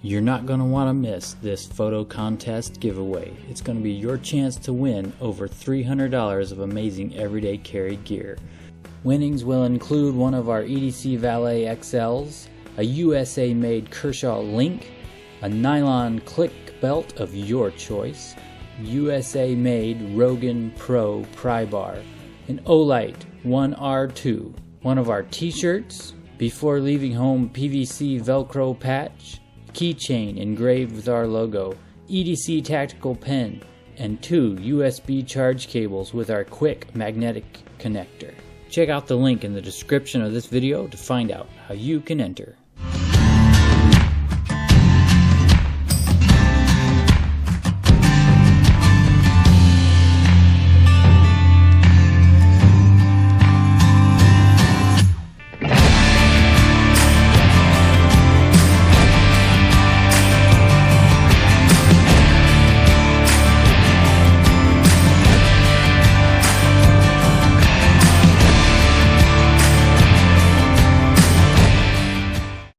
You're not going to want to miss this photo contest giveaway. It's going to be your chance to win over $300 of amazing everyday carry gear. Winnings will include one of our EDC Valet XLs, a USA-made Kershaw Link, a nylon click belt of your choice, USA-made Rogan Pro Pry Bar, an Olight 1R2, one of our t-shirts, before leaving home PVC Velcro patch, keychain engraved with our logo, EDC tactical pen, and 2 USB charge cables with our quick magnetic connector. Check out the link in the description of this video to find out how you can enter.